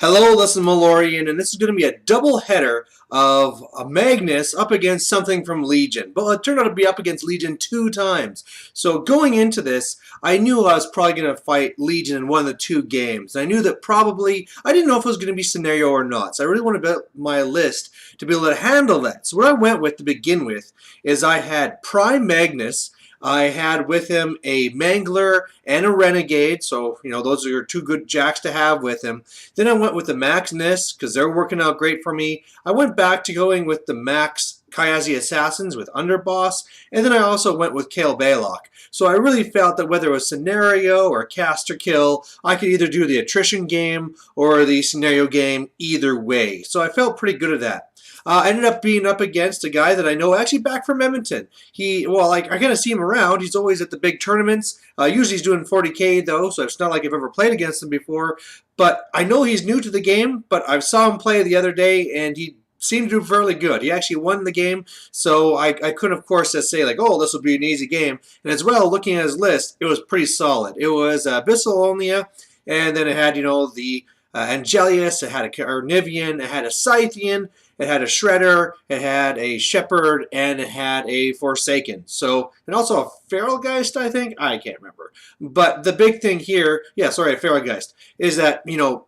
Hello, this is Malorian, and this is going to be a double header of a Magnus up against something from Legion. But it turned out to be up against Legion 2 times. So going into this, I knew I was probably going to fight Legion in one of the 2 games. I knew that probably, I didn't know if it was going to be scenario or not. So I really wanted to build my list to be able to handle that. So what I went with to begin with is I had Prime Magnus. I had with him a Mangler and a Renegade, so those are your 2 good jacks to have with him. Then I went with the Magnus because they're working out great for me. I went back to going with the Max Kayazi Assassins with Underboss, and then I also went with Kale Baylock. So I really felt that whether it was scenario or cast or kill, I could either do the attrition game or the scenario game either way. So I felt pretty good at that. I ended up being up against a guy that I know actually back from Edmonton. I kind of see him around. He's always at the big tournaments. Usually he's doing 40K though, so it's not like I've ever played against him before. But I know he's new to the game, but I saw him play the other day and he seemed to do fairly good. He actually won the game, so I couldn't, of course, just say, like, oh, this will be an easy game. And as well, looking at his list, it was pretty solid. It was Abyssalonia, and then it had, the Angelius, it had a Carnivian, it had a Scythian, it had a Shredder, it had a Shepherd, and it had a Forsaken. So, and also a Feralgeist, I think? I can't remember. But the big thing here, a Feralgeist, is that,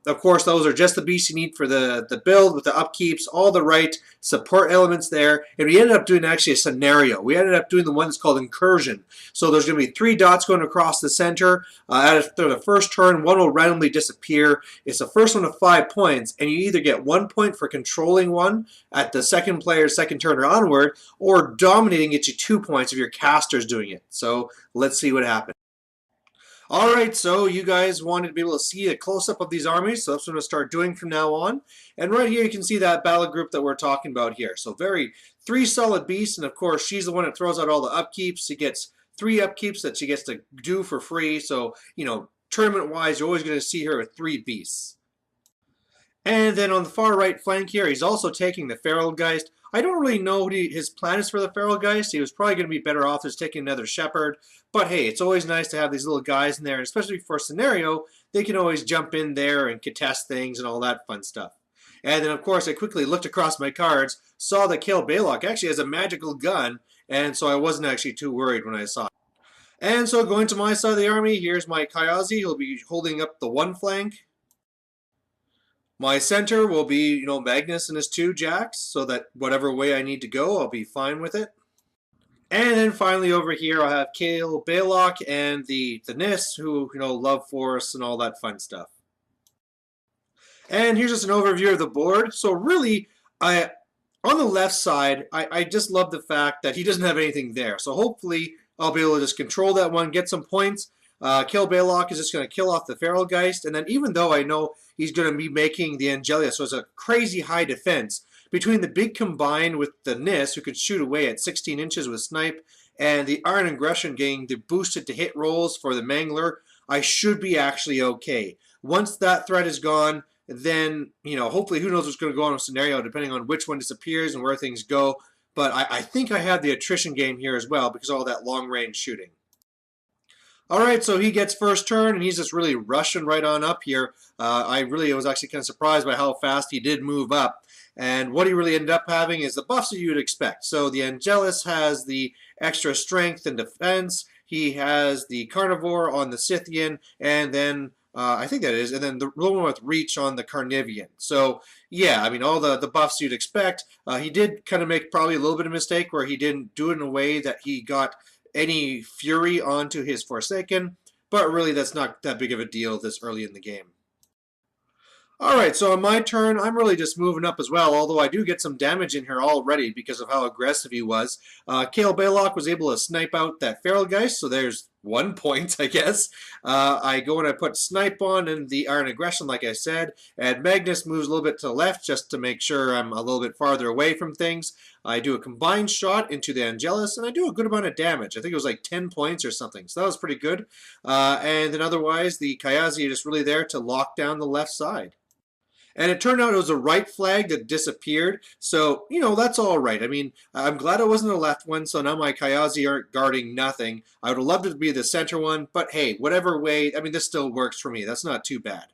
of course, those are just the beasts you need for the build with the upkeeps, all the right support elements there. And we ended up doing actually a scenario. We ended up doing the one that's called Incursion. So there's going to be 3 dots going across the center. After the first turn, one will randomly disappear. It's the first one of 5 points, and you either get 1 point for controlling one at the second player's second turn or onward, or dominating gets you 2 points if your caster's doing it. So let's see what happens. Alright, so you guys wanted to be able to see a close-up of these armies, so that's what I'm going to start doing from now on. And right here you can see that battle group that we're talking about here. So 3 solid beasts, and of course she's the one that throws out all the upkeeps. She gets 3 upkeeps that she gets to do for free, so, tournament-wise, you're always going to see her with 3 beasts. And then on the far right flank here, he's also taking the Feralgeist. I don't really know what his plan is for the Feralgeist. He was probably going to be better off just taking another Shepherd. But hey, it's always nice to have these little guys in there, and especially for scenario, they can always jump in there and contest things and all that fun stuff. And then, of course, I quickly looked across my cards, saw that Kale Baylock actually has a magical gun, and so I wasn't actually too worried when I saw it. And so going to my side of the army, here's my Kayazi. He'll be holding up the one flank. My center will be, Magnus and his 2 jacks, so that whatever way I need to go, I'll be fine with it. And then finally over here, I'll have Kale Baylock and the Nis, who, love forests and all that fun stuff. And here's just an overview of the board. So really, on the left side, I just love the fact that he doesn't have anything there. So hopefully, I'll be able to just control that one, get some points. Kale Baylock is just going to kill off the Feralgeist, and then even though I know he's going to be making the Angelius, so it's a crazy high defense, between the big combined with the Nis, who could shoot away at 16 inches with Snipe, and the Iron Aggression getting the boosted to hit rolls for the Mangler, I should be actually okay. Once that threat is gone, then, hopefully who knows what's going to go on in a scenario, depending on which one disappears and where things go. But I think I have the attrition game here as well because of all that long-range shooting. Alright, so he gets first turn, and he's just really rushing right on up here. I was actually kind of surprised by how fast he did move up. And what he really ended up having is the buffs that you would expect. So the Angelus has the extra strength and defense. He has the Carnivore on the Scythian, and then I think that is, and then the one with Reach on the Carnivian. So yeah, I mean all the buffs you'd expect. He did kind of make probably a little bit of a mistake where he didn't do it in a way that he got any fury onto his Forsaken, but really that's not that big of a deal this early in the game. Alright, so on my turn, I'm really just moving up as well, although I do get some damage in here already because of how aggressive he was. Kale Baylock was able to snipe out that Feralgeist, so there's 1 point, I guess. I go and I put Snipe on and the Iron Aggression, like I said, and Magnus moves a little bit to the left just to make sure I'm a little bit farther away from things. I do a combined shot into the Angelus, and I do a good amount of damage. I think it was like 10 points or something, so that was pretty good. And then otherwise, the Kayazi is just really there to lock down the left side. And it turned out it was a right flag that disappeared. So, that's all right. I mean, I'm glad it wasn't the left one, so now my Kayazi aren't guarding nothing. I would have loved it to be the center one, but hey, whatever way, I mean, this still works for me. That's not too bad.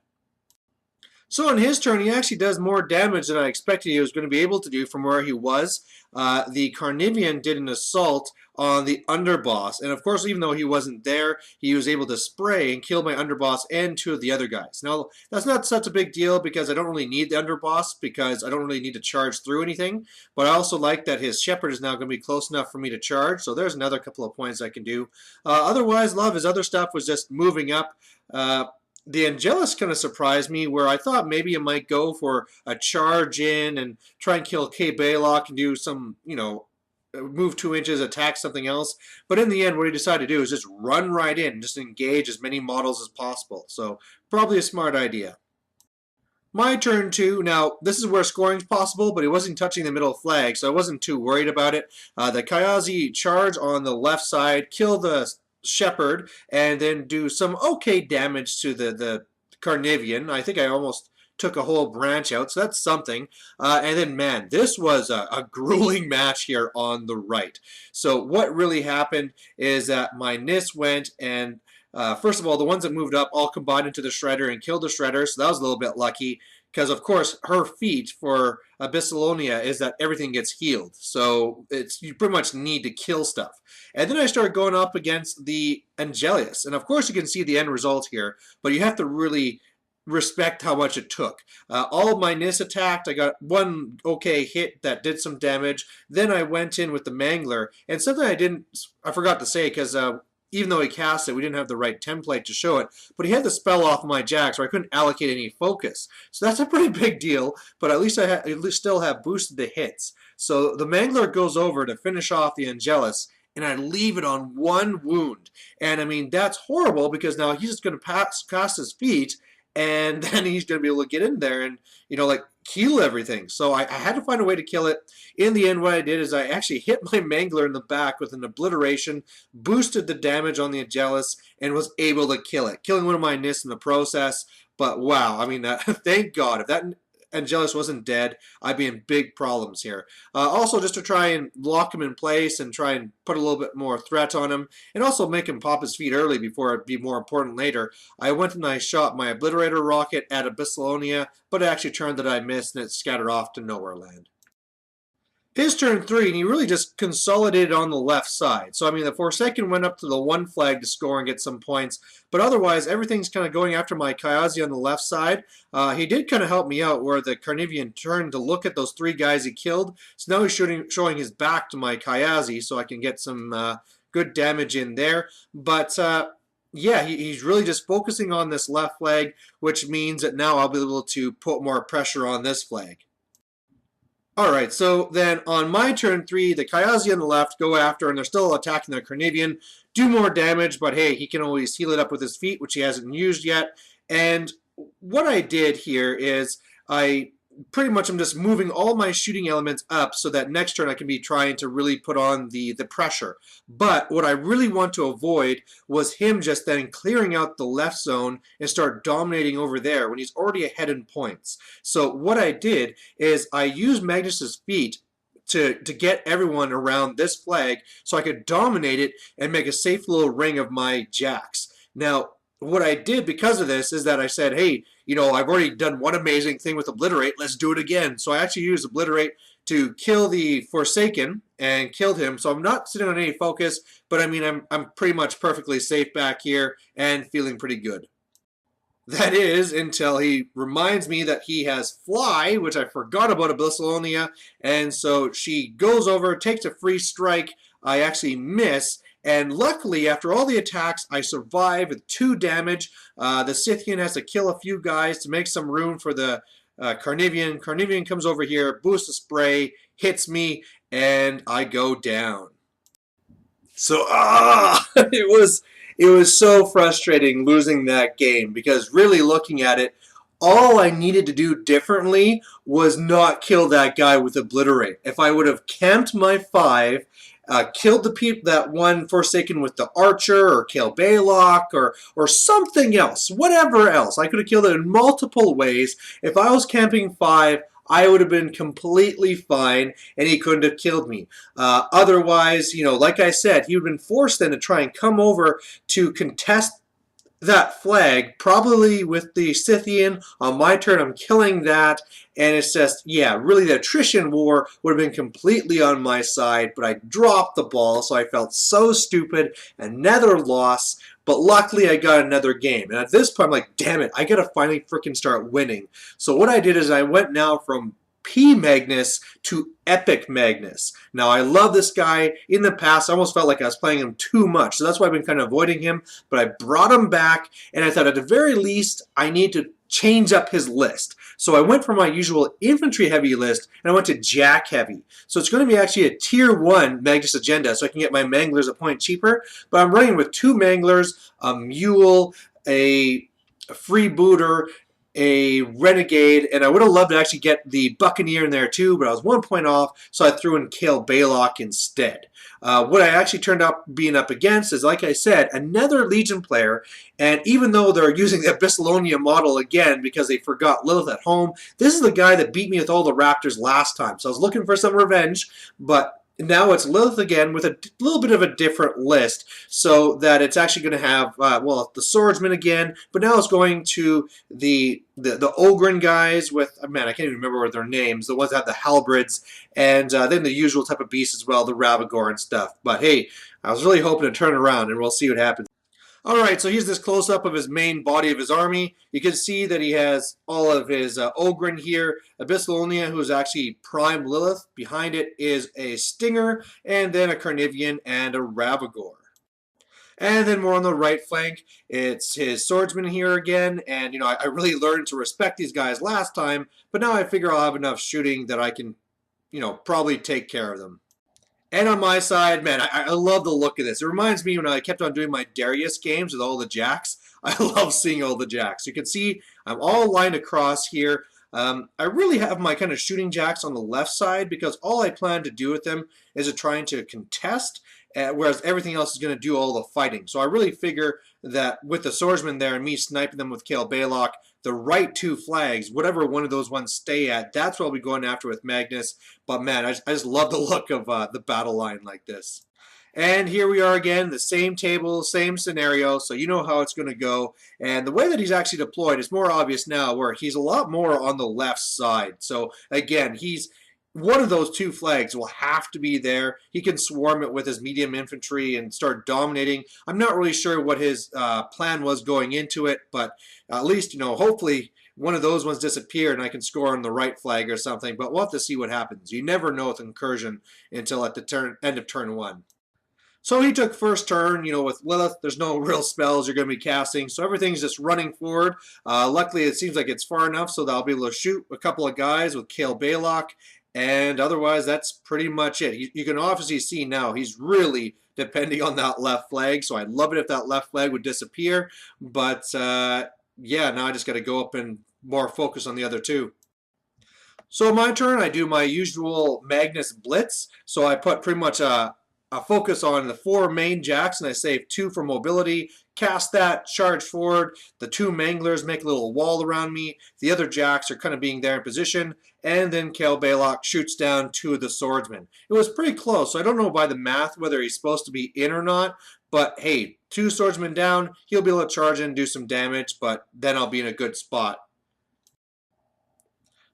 So on his turn, he actually does more damage than I expected he was going to be able to do from where he was. The Carnivian did an assault on the underboss, and of course, even though he wasn't there, he was able to spray and kill my underboss and two of the other guys. Now, that's not such a big deal because I don't really need the underboss because I don't really need to charge through anything, but I also like that his shepherd is now going to be close enough for me to charge, so there's another couple of points I can do. Otherwise, love his other stuff was just moving up. The Angelus kind of surprised me where I thought maybe it might go for a charge in and try and kill K. Baylock and do some, move 2 inches, attack something else. But in the end, what he decided to do is just run right in, just engage as many models as possible. So probably a smart idea. My turn two. Now, this is where scoring is possible, but he wasn't touching the middle flag, so I wasn't too worried about it. The Kayazi charge on the left side, kill the Shepherd, and then do some okay damage to the Carnivian. I think I almost took a whole branch out, so that's something. And then, man, this was a grueling match here on the right. So what really happened is that my Nis went and first of all, the ones that moved up all combined into the Shredder and killed the Shredder, so that was a little bit lucky. Because, of course, her feat for Abyssalonia is that everything gets healed. So you pretty much need to kill stuff. And then I started going up against the Angelius. And, of course, you can see the end result here. But you have to really respect how much it took. All of my Nis attacked. I got one okay hit that did some damage. Then I went in with the Mangler. And something I forgot to say because even though he cast it, we didn't have the right template to show it, but he had the spell off my Jack, so I couldn't allocate any focus. So that's a pretty big deal, but at least I still have boosted the hits. So the Mangler goes over to finish off the Angelus, and I leave it on one wound. And I mean, that's horrible because now he's just going to cast his feet, and then he's going to be able to get in there and, heal everything. So I had to find a way to kill it. In the end, what I did is I actually hit my Mangler in the back with an obliteration, boosted the damage on the Angelus, and was able to kill it, killing one of my Nis in the process. But wow, I mean, thank God. If that Angelus wasn't dead, I'd be in big problems here. Also, just to try and lock him in place and try and put a little bit more threat on him, and also make him pop his feet early before it'd be more important later, I went and I shot my Obliterator rocket at Abyssalonia, but it actually turned that I missed and it scattered off to nowhere land. His turn three, and he really just consolidated on the left side. So, I mean, the Forsaken went up to the one flag to score and get some points, but otherwise, everything's kind of going after my Kayazi on the left side. He did kind of help me out where the Carnivian turned to look at those three guys he killed. So now he's showing his back to my Kayazi so I can get some good damage in there. But yeah, he's really just focusing on this left flag, which means that now I'll be able to put more pressure on this flag. Alright, so then on my turn three, the Kayazi on the left go after, and they're still attacking the Carnivian, do more damage, but hey, he can always heal it up with his feet, which he hasn't used yet. And what I did here is I pretty much am just moving all my shooting elements up so that next turn I can be trying to really put on the pressure. But what I really want to avoid was him just then clearing out the left zone and start dominating over there when he's already ahead in points. So what I did is I used Magnus's feet to get everyone around this flag so I could dominate it and make a safe little ring of my jacks. Now, what I did because of this is that I said, hey, I've already done one amazing thing with Obliterate. Let's do it again. So I actually used Obliterate to kill the Forsaken and killed him. So I'm not sitting on any focus, but I mean, I'm pretty much perfectly safe back here and feeling pretty good. That is until he reminds me that he has Fly, which I forgot about Abyssalonia, and so she goes over, takes a free strike. I actually miss. And luckily, after all the attacks, I survive with 2 damage. The Scythian has to kill a few guys to make some room for the Carnivian. Carnivian comes over here, boosts a spray, hits me, and I go down. So, it was so frustrating losing that game because really looking at it, all I needed to do differently was not kill that guy with Obliterate. If I would have camped my 5, killed that one Forsaken with the Archer, or killed Baylock, or something else, whatever else. I could have killed it in multiple ways. If I was camping 5, I would have been completely fine, and he couldn't have killed me. Otherwise, like I said, he would have been forced then to try and come over to contest that flag, probably with the Scythian. On my turn, I'm killing that, and it's just, yeah, really the attrition war would have been completely on my side, but I dropped the ball, so I felt so stupid. Another loss, but luckily I got another game. And at this point, I'm like, damn it, I gotta finally freaking start winning. So what I did is I went now from P Magnus to Epic Magnus. Now, I love this guy. In the past, I almost felt like I was playing him too much, so that's why I've been kind of avoiding him, but I brought him back, and I thought at the very least, I need to change up his list. So I went from my usual infantry heavy list, and I went to jack heavy. So it's going to be actually a tier 1 Magnus agenda, so I can get my Manglers a point cheaper, but I'm running with 2 Manglers, a Mule, a freebooter, a Renegade, and I would have loved to actually get the Buccaneer in there too, but I was 1 point off, so I threw in Kale Baylock instead. What I actually turned out being up against is, like I said, another Legion player, and even though they're using the Abyssalonia model again because they forgot Lilith at home, this is the guy that beat me with all the Raptors last time, so I was looking for some revenge, but now it's Lilith again with a little bit of a different list, so that it's actually going to have, well, the swordsman again, but now it's going to the Ogren guys with, man, I can't even remember what their names, the ones that have the halberds, and then the usual type of beasts as well, the Ravagor and stuff. But hey, I was really hoping to turn around, and we'll see what happens. Alright, so here's this close-up of his main body of his army. You can see that he has all of his Ogren here. Abyssalonia, who is actually Prime Lilith. Behind it is a Stinger, and then a Carnivian and a Ravagor. And then more on the right flank, it's his swordsman here again. And, you know, I really learned to respect these guys last time, but now I figure I'll have enough shooting that I can, you know, probably take care of them. And on my side, man, I love the look of this. It reminds me when I kept on doing my Darius games with all the jacks. I love seeing all the jacks. You can see I'm all lined across here. I really have my kind of shooting jacks on the left side because all I plan to do with them is trying to contest, whereas everything else is going to do all the fighting. So I really figure that with the swordsman there and me sniping them with Kale Baylock, the right 2 flags, whatever one of those ones stay at, that's what I'll be going after with Magnus. But man, I just love the look of the battle line like this. And here we are again, the same table, same scenario, so you know how it's going to go. And the way that he's actually deployed is more obvious now, where he's a lot more on the left side. So again, he's one of those 2 flags will have to be there. He can swarm it with his medium infantry and start dominating. I'm not really sure what his plan was going into it, but at least, you know, hopefully one of those ones disappear and I can score on the right flag or something. But we'll have to see what happens. You never know with incursion until at the end of turn 1. So he took first turn, you know, with Lilith. There's no real spells you're going to be casting, so everything's just running forward. Luckily, it seems like it's far enough so that I'll be able to shoot a couple of guys with Kale Baylock. And otherwise, that's pretty much it. You can obviously see now he's really depending on that left flag. So I'd love it if that left flag would disappear. But yeah, now I just got to go up and more focus on the other 2. So my turn, I do my usual Magnus Blitz. So I put pretty much a focus on the 4 main jacks, and I save 2 for mobility. Cast that, charge forward. The 2 Manglers make a little wall around me. The other jacks are kind of being there in position. And then Kale Baylock shoots down 2 of the swordsmen. It was pretty close, so I don't know by the math whether he's supposed to be in or not. But hey, 2 swordsmen down, he'll be able to charge in and do some damage, but then I'll be in a good spot.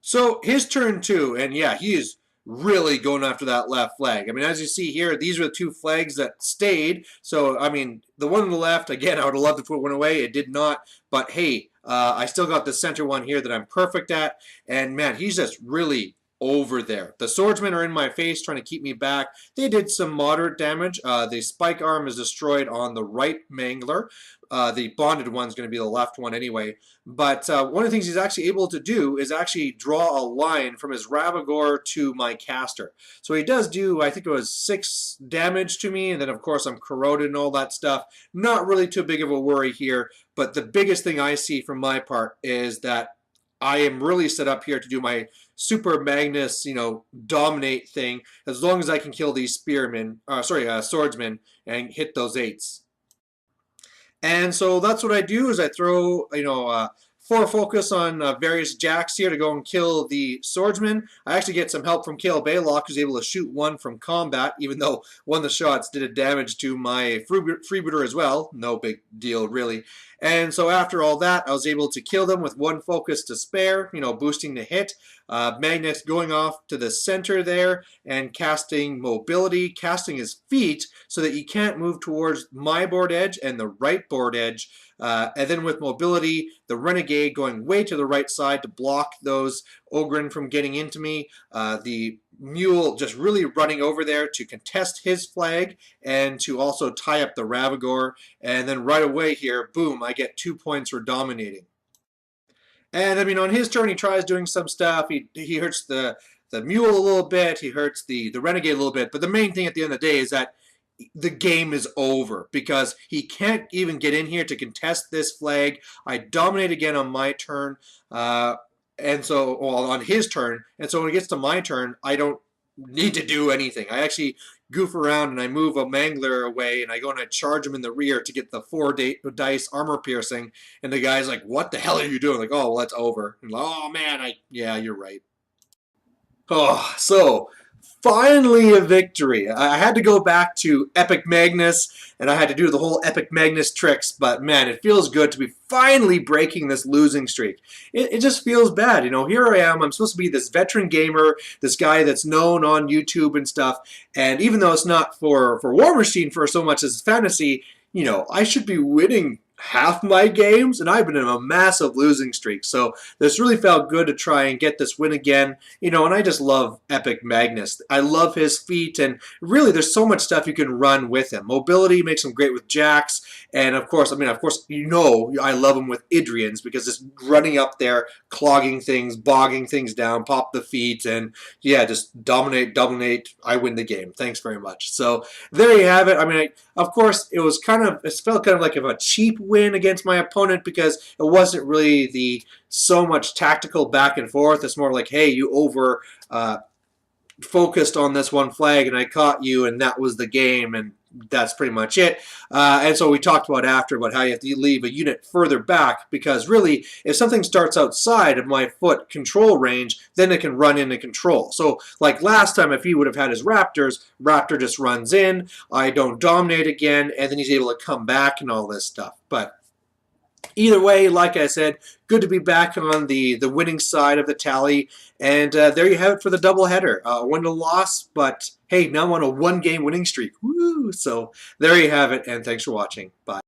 So his turn 2, and yeah, he is really going after that left flag. I mean, as you see here, these are the 2 flags that stayed. So, I mean, the one on the left, again, I would have loved to put one away. It did not. But, hey, I still got the center one here that I'm perfect at. And, man, he's just really over there. The swordsmen are in my face trying to keep me back. They did some moderate damage. The spike arm is destroyed on the right Mangler. The bonded one's going to be the left one anyway. But one of the things he's actually able to do is actually draw a line from his Ravagor to my caster. So he does do, I think it was 6 damage to me, and then of course I'm corroded and all that stuff. Not really too big of a worry here, but the biggest thing I see from my part is that I am really set up here to do my Super Magnus, you know, dominate thing, as long as I can kill these swordsmen and hit those 8s. And so that's what I do is I throw, you know, 4 focus on various jacks here to go and kill the swordsman. I actually get some help from Kale Baylock, who's able to shoot one from combat, even though one of the shots did a damage to my freebooter as well. No big deal, really. And so after all that, I was able to kill them with 1 focus to spare, boosting the hit. Magnus going off to the center there and casting mobility, casting his feet so that he can't move towards my board edge and the right board edge. And then with mobility, the Renegade going way to the right side to block those Ogren from getting into me. The Mule just really running over there to contest his flag and to also tie up the Ravagore. And then right away here, boom, I get 2 points for dominating. And I mean, on his turn, he tries doing some stuff. He hurts the Mule a little bit. He hurts the Renegade a little bit. But the main thing at the end of the day is that the game is over because he can't even get in here to contest this flag. I dominate again on my turn, and so on his turn. And so when it gets to my turn, I don't need to do anything. I actually goof around and I move a Mangler away and I go and I charge him in the rear to get the 4 dice armor piercing. And the guy's like, "What the hell are you doing?" I'm like, "Oh, well, that's over." And like, "Oh man, yeah, you're right." Oh, so finally a victory. I had to go back to Epic Magnus, and I had to do the whole Epic Magnus tricks, but man, it feels good to be finally breaking this losing streak. It just feels bad. Here I am. I'm supposed to be this veteran gamer, this guy that's known on YouTube and stuff, and even though it's not for War Machine for so much as fantasy, I should be winning half my games, and I've been in a massive losing streak. So this really felt good to try and get this win again. And I just love Epic Magnus. I love his feat, and really there's so much stuff you can run with him. Mobility makes him great with jacks, and of course, I love him with Idrians because just running up there, clogging things, bogging things down, pop the feet, and yeah, just dominate, I win the game. Thanks very much. So there you have it. Of course, it felt kind of like a cheap win against my opponent because it wasn't really the so much tactical back and forth. It's more like, hey, you over focused on this one flag and I caught you and that was the game, and that's pretty much it. And so we talked about how you have to leave a unit further back because really if something starts outside of my foot control range, then it can run into control. So like last time, if he would have had his Raptors, Raptor just runs in, I don't dominate again, and then he's able to come back and all this stuff. But either way, like I said, good to be back on the winning side of the tally. And there you have it for the doubleheader. Win a loss, but hey, now I'm on a 1-game winning streak. Woo! So there you have it, and thanks for watching. Bye.